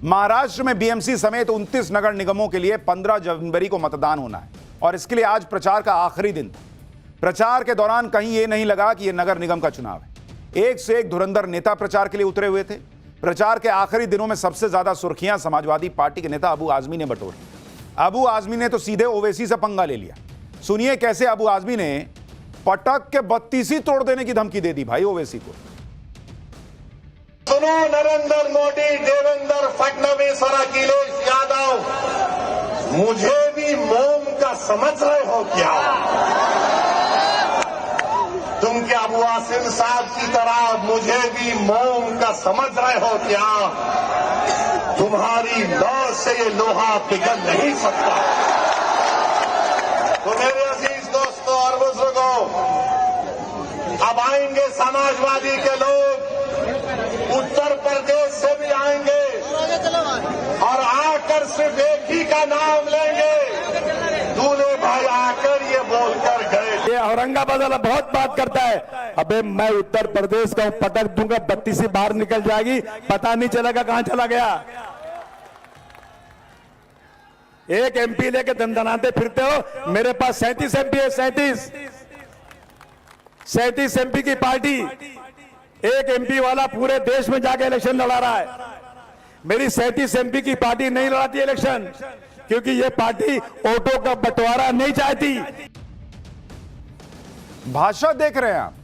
महाराष्ट्र में बीएमसी समेत 29 नगर निगमों के लिए 15 जनवरी को मतदान होना है और इसके लिए आज प्रचार का आखिरी दिन था। प्रचार के दौरान कहीं यह नहीं लगा कि यह नगर निगम का चुनाव है। एक से एक धुरंधर नेता प्रचार के लिए उतरे हुए थे। प्रचार के आखिरी दिनों में सबसे ज्यादा सुर्खियां समाजवादी पार्टी के नेता अबू आजमी ने बटोरी। अबू आजमी ने तो सीधे ओवैसी से पंगा ले लिया। सुनिए कैसे अबू आजमी ने पटक के 32 तोड़ देने की धमकी दे दी भाई ओवैसी को। सुनो नरेंद्र मोदी, देवेंद्र फडणवीस और अखिलेश यादव, मुझे भी मोम का समझ रहे हो क्या? तुम क्या अबू आसिम साहब की तरह मुझे भी मोम का समझ रहे हो क्या? तुम्हारी लौ से ये लोहा पिघल नहीं सकता। तो मेरे अजीज दोस्तों और बुजुर्गों, अब आएंगे समाजवादी के लोग, उत्तर प्रदेश से भी आएंगे और आकर सिर्फ एक ही का नाम लेंगे, दूल्हे भाई आकर ये बोलकर गए। ये औरंगाबाद वाला बहुत बात करता है, अबे मैं उत्तर प्रदेश का हूं, पटक दूंगा 32 बाहर निकल जाएगी, पता नहीं चलेगा कहां चला गया। एक एमपी लेके दंदनाते फिरते हो, मेरे पास 37 एमपी है। 37 एमपी की पार्टी, एक एमपी वाला पूरे देश में जाके इलेक्शन लड़ा रहा है। मेरी 37 एमपी की पार्टी नहीं लड़ाती इलेक्शन, क्योंकि ये पार्टी वोटों का बंटवारा नहीं चाहती। भाषा देख रहे हैं आप,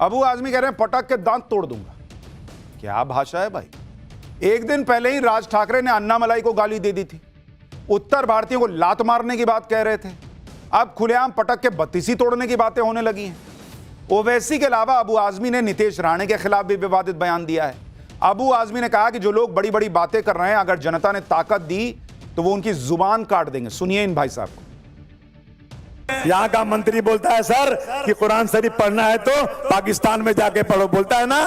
अबू आजमी कह रहे हैं पटक के दांत तोड़ दूंगा। क्या भाषा है भाई। एक दिन पहले ही राज ठाकरे ने अन्नामलाई को गाली दे दी थी, उत्तर भारतीयों को लात मारने की बात कह रहे थे। अब खुलेआम पटक के 32 तोड़ने की बातें होने लगी हैं। ओवैसी के अलावा अबू आजमी ने नीतीश राणे के खिलाफ भी विवादित बयान दिया है। अबू आजमी ने कहा कि जो लोग बड़ी बड़ी बातें कर रहे हैं, अगर जनता ने ताकत दी तो वो उनकी जुबान काट देंगे। सुनिए इन भाई साहब को। यहां का मंत्री बोलता है सर कि कुरान शरीफ पढ़ना है तो पाकिस्तान में जाके पढ़ो, बोलता है ना।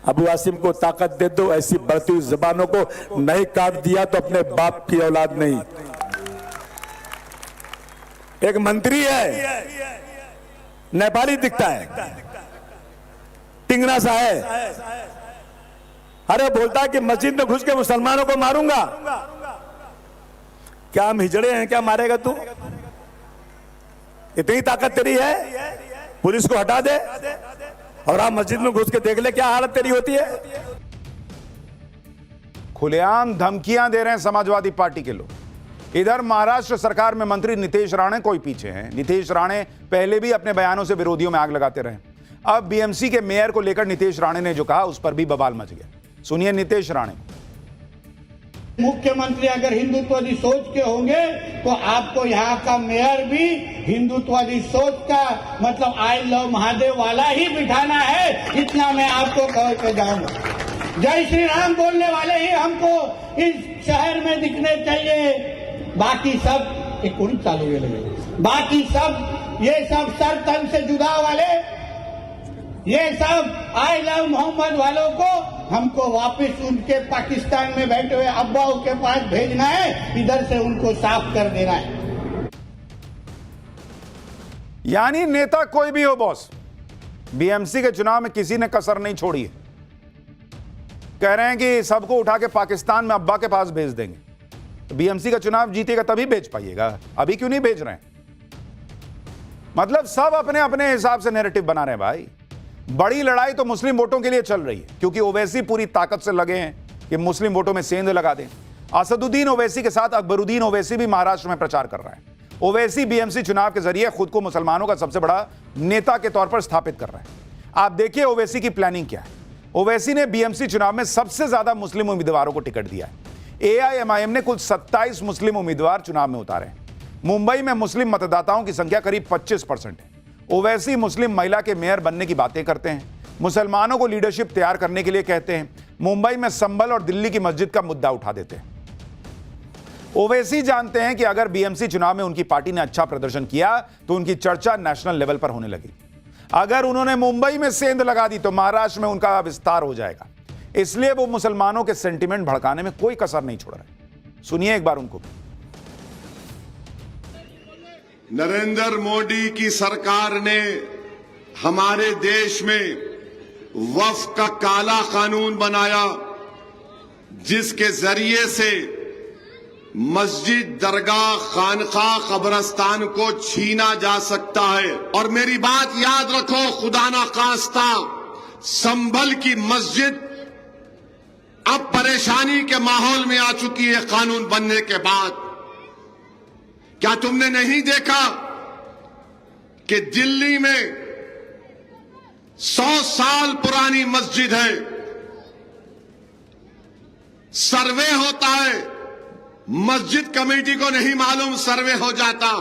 अबू आसिम को ताकत दे दो, ऐसी बढ़ती हुई जुबानों को नहीं काट दिया तो अपने बाप की औलाद नहीं। एक मंत्री है, नेपाली दिखता है, टिंगना सा है, अरे बोलता है कि मस्जिद में घुस के मुसलमानों को मारूंगा। क्या हम हिजड़े हैं, क्या मारेगा तू? इतनी ताकत तेरी है, पुलिस को हटा दे और आप मस्जिद में घुस के देख ले क्या हालत तेरी होती है। खुलेआम धमकियां दे रहे हैं समाजवादी पार्टी के लोग। इधर महाराष्ट्र सरकार में मंत्री नीतीश राणे कोई पीछे हैं। नीतीश राणे पहले भी अपने बयानों से विरोधियों में आग लगाते रहे। अब बीएमसी के मेयर को लेकर नीतीश राणे ने जो कहा उस पर भी बवाल मच गया। सुनिए नीतीश राणे। मुख्यमंत्री अगर हिंदुत्ववादी सोच के होंगे तो आपको यहाँ का मेयर भी हिंदुत्ववादी सोच का, मतलब आई लव महादेव वाला ही बिठाना है। इतना मैं आपको कह के जाऊंगा। जय श्री राम बोलने वाले ही हमको इस शहर में दिखने चाहिए। बाकी सब एक कुड़ी चालू हुए लगे, बाकी सब ये सब सर तन से जुदा वाले, ये सब आई लव मोहम्मद वालों को हमको वापस उनके पाकिस्तान में बैठे हुए अब्बाओं के पास भेजना है, इधर से उनको साफ कर देना है। यानी नेता कोई भी हो बॉस, बीएमसी के चुनाव में किसी ने कसर नहीं छोड़ी है। कह रहे हैं कि सबको उठा के पाकिस्तान में अब्बा के पास भेज देंगे। तो बीएमसी का चुनाव जीतेगा तभी भेज पाइएगा, अभी क्यों नहीं भेज रहे हैं? मतलब सब अपने अपने हिसाब से नैरेटिव बना रहे हैं भाई। बड़ी लड़ाई तो मुस्लिम वोटों के लिए चल रही है, क्योंकि ओवैसी पूरी ताकत से लगे हैं कि मुस्लिम वोटों में सेंध लगा दें। असदुद्दीन ओवैसी के साथ अकबरुद्दीन ओवैसी भी महाराष्ट्र में प्रचार कर रहा है। ओवैसी बीएमसी चुनाव के जरिए खुद को मुसलमानों का सबसे बड़ा नेता के तौर पर स्थापित कर रहा है। आप देखिए ओवैसी की प्लानिंग क्या है। ओवैसी ने बीएमसी चुनाव में सबसे ज्यादा मुस्लिम उम्मीदवारों को टिकट दिया है। एआईएमआईएम ने कुल 27 मुस्लिम उम्मीदवार चुनाव में उतारे हैं। मुंबई में मुस्लिम मतदाताओं की संख्या करीब 25% है। ओवैसी मुस्लिम महिला के मेयर बनने की बातें करते हैं, मुसलमानों को लीडरशिप तैयार करने के लिए कहते हैं, मुंबई में संभल और दिल्ली की मस्जिद का मुद्दा उठा देते हैं। ओवैसी जानते हैं कि अगर बीएमसी चुनाव में उनकी पार्टी ने अच्छा प्रदर्शन किया तो उनकी चर्चा नेशनल लेवल पर होने लगी। अगर उन्होंने मुंबई में सेंध लगा दी तो महाराष्ट्र में उनका विस्तार हो जाएगा। इसलिए वो मुसलमानों के सेंटिमेंट भड़काने में कोई कसर नहीं छोड़ रहे। सुनिए एक बार उनको। नरेंद्र मोदी की सरकार ने हमारे देश में वक्फ का काला कानून बनाया जिसके जरिए से मस्जिद, दरगाह, खानका, कब्रस्तान को छीना जा सकता है। और मेरी बात याद रखो, खुदा ना खास्ता संभल की मस्जिद अब परेशानी के माहौल में आ चुकी है कानून बनने के बाद। क्या तुमने नहीं देखा कि दिल्ली में 100 साल पुरानी मस्जिद है, सर्वे होता है, मस्जिद कमेटी को नहीं मालूम, सर्वे हो जाता,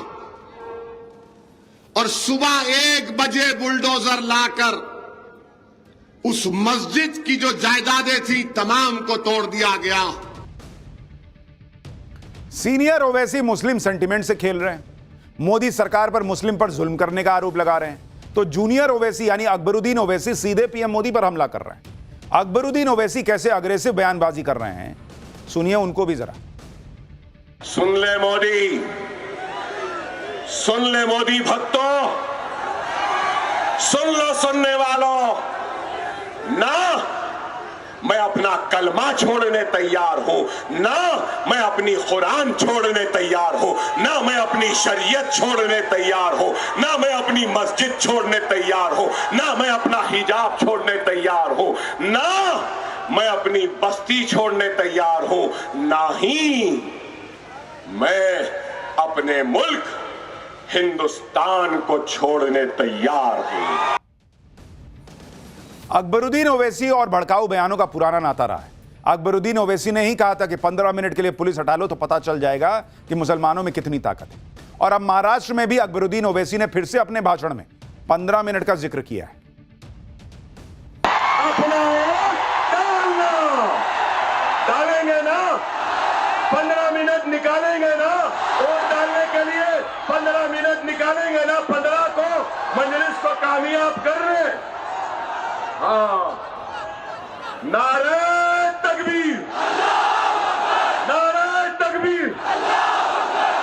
और सुबह 1 बजे बुलडोजर लाकर उस मस्जिद की जो जायदादें थी तमाम को तोड़ दिया गया। सीनियर ओवैसी मुस्लिम सेंटिमेंट से खेल रहे हैं, मोदी सरकार पर मुस्लिम पर जुल्म करने का आरोप लगा रहे हैं, तो जूनियर ओवैसी यानी अकबरुद्दीन ओवैसी सीधे पीएम मोदी पर हमला कर रहे हैं। अकबरुद्दीन ओवैसी कैसे अग्रेसिव बयानबाजी कर रहे हैं, सुनिए उनको भी जरा। सुन ले मोदी, सुन ले मोदी भक्तों, सुन लो सुनने वालों, ना मैं अपना कलमा छोड़ने तैयार हूं, ना मैं अपनी कुरान छोड़ने तैयार हूं, ना मैं अपनी शरीयत छोड़ने तैयार हूं, ना मैं अपनी मस्जिद छोड़ने तैयार हूं, ना मैं अपना हिजाब छोड़ने तैयार हूं, ना मैं अपनी बस्ती छोड़ने तैयार हूं, ना ही मैं अपने मुल्क हिंदुस्तान को छोड़ने तैयार हूं। अकबरुद्दीन ओवैसी और भड़काऊ बयानों का पुराना नाता रहा है। अकबरुद्दीन ओवैसी ने ही कहा था कि 15 मिनट के लिए पुलिस हटा लो तो पता चल जाएगा कि मुसलमानों में कितनी ताकत है। और अब महाराष्ट्र में भी अकबरुद्दीन ओवैसी ने फिर से अपने भाषण में 15 मिनट का जिक्र किया है। अपना डालेंगे ना, 15 मिनट निकालेंगे ना, वोट डालने के लिए 15 मिनट निकालेंगे ना, 15 को मजलिस को कामयाब कर रहे। हाँ, नारे तकबीर, नारे तकबीर,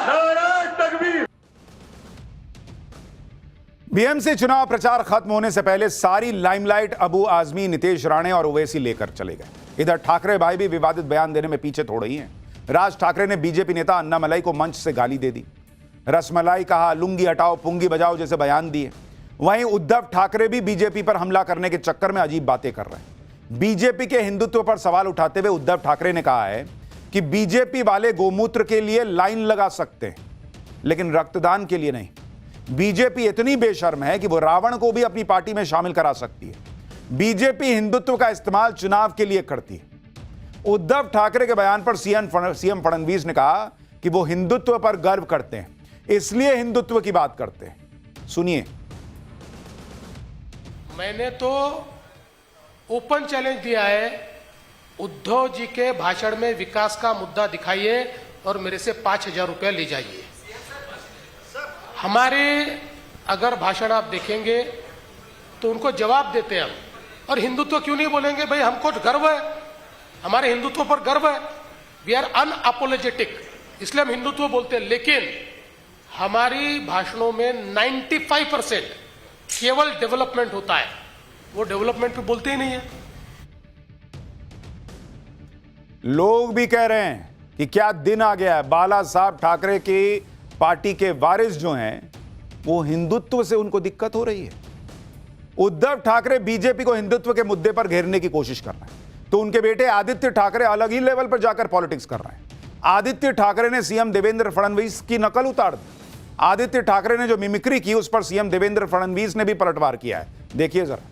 नारे तकबीर। बीएमसी चुनाव प्रचार खत्म होने से पहले सारी लाइमलाइट अबू आजमी, नितेश राणे और ओवैसी लेकर चले गए। इधर ठाकरे भाई भी विवादित बयान देने में पीछे थोड़े ही हैं। राज ठाकरे ने बीजेपी नेता अन्नामलाई को मंच से गाली दे दी, रसमलाई कहा, लुंगी हटाओ पुंगी बजाओ जैसे बयान दिए। वहीं उद्धव ठाकरे भी बीजेपी पर हमला करने के चक्कर में अजीब बातें कर रहे हैं। बीजेपी के हिंदुत्व पर सवाल उठाते हुए उद्धव ठाकरे ने कहा है कि बीजेपी वाले गोमूत्र के लिए लाइन लगा सकते हैं लेकिन रक्तदान के लिए नहीं। बीजेपी इतनी बेशर्म है कि वो रावण को भी अपनी पार्टी में शामिल करा सकती है। बीजेपी हिंदुत्व का इस्तेमाल चुनाव के लिए करती है। उद्धव ठाकरे के बयान पर सीएम फडणवीस ने कहा कि वो हिंदुत्व पर गर्व करते हैं, इसलिए हिंदुत्व की बात करते हैं। सुनिए। मैंने तो ओपन चैलेंज दिया है, उद्धव जी के भाषण में विकास का मुद्दा दिखाइए और मेरे से 5,000 रुपया ले जाइए। हमारे अगर भाषण आप देखेंगे तो उनको जवाब देते हैं हम। और हिंदुत्व क्यों नहीं बोलेंगे भाई, हमको गर्व है, हमारे हिंदुत्व पर गर्व है, वी आर अनअपोलोजेटिक, इसलिए हम हिंदुत्व बोलते हैं। लेकिन हमारी भाषणों में 95% केवल डेवलपमेंट होता है, वो डेवलपमेंट पे बोलते ही नहीं है। लोग भी कह रहे हैं कि क्या दिन आ गया है, बाला साहब ठाकरे की पार्टी के वारिस जो हैं वो हिंदुत्व से उनको दिक्कत हो रही है। उद्धव ठाकरे बीजेपी को हिंदुत्व के मुद्दे पर घेरने की कोशिश कर रहे हैं तो उनके बेटे आदित्य ठाकरे अलग ही लेवल पर जाकर पॉलिटिक्स कर रहे हैं। आदित्य ठाकरे ने सीएम देवेंद्र फडणवीस की नकल उतार दी। आदित्य ठाकरे ने जो मिमिक्री की उस पर सीएम देवेंद्र फडणवीस ने भी पलटवार किया है, देखिए जरा।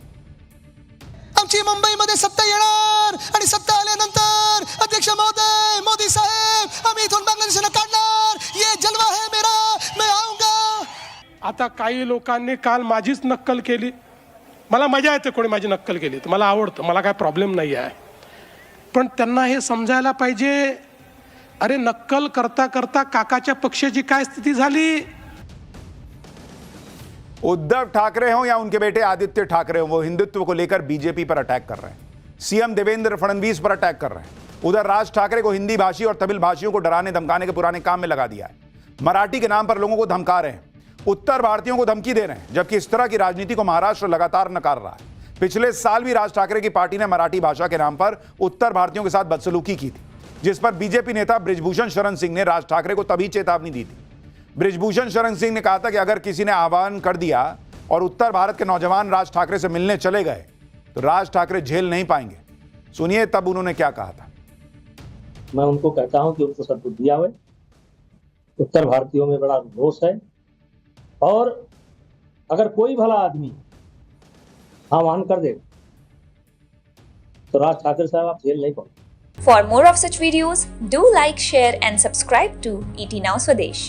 आमची मुंबईमध्ये सत्ता येणार आणि सत्ता आल्यानंतर अध्यक्ष महोदय, मोदी साहेब, आम्ही इथून बांगलादेशला काढणार, ये जलवा है मेरा, मैं आऊंगा। आता काही लोकांनी काल माझीच नक्कल केली, मला मजा येते कोणी माझी नक्कल केली तर मला आवडतं, मला काय प्रॉब्लेम नाही आहे। पण त्यांना हे समजायला पाहिजे, अरे नक्कल करता करता काकाच्या पक्षाची काय स्थिती झाली। उद्धव ठाकरे हो या उनके बेटे आदित्य ठाकरे हो, वो हिंदुत्व को लेकर बीजेपी पर अटैक कर रहे हैं, सीएम देवेंद्र फडणवीस पर अटैक कर रहे हैं। उधर राज ठाकरे को हिंदी भाषी और तमिल भाषियों को डराने धमकाने के पुराने काम में लगा दिया है। मराठी के नाम पर लोगों को धमका रहे हैं, उत्तर भारतीयों को धमकी दे रहे हैं, जबकि इस तरह की राजनीति को महाराष्ट्र लगातार नकार रहा है। पिछले साल भी राज ठाकरे की पार्टी ने मराठी भाषा के नाम पर उत्तर भारतीयों के साथ बदसलूकी की थी, जिस पर बीजेपी नेता बृजभूषण शरण सिंह ने राज ठाकरे को तभी चेतावनी दी थी। बृजभूषण शरण सिंह ने कहा था कि अगर किसी ने आह्वान कर दिया और उत्तर भारत के नौजवान राज ठाकरे से मिलने चले गए तो राज ठाकरे झेल नहीं पाएंगे। सुनिए तब उन्होंने क्या कहा था। मैं उनको कहता हूं कि उनको सद्बुद्धि आवे। उत्तर भारतीयों में बड़ा रोष है और अगर कोई भला आदमी आह्वान कर दे तो राज ठाकरे साहब आप झेल नहीं पाओगे। For more of such videos, do like, share and subscribe to ET Now Swadesh.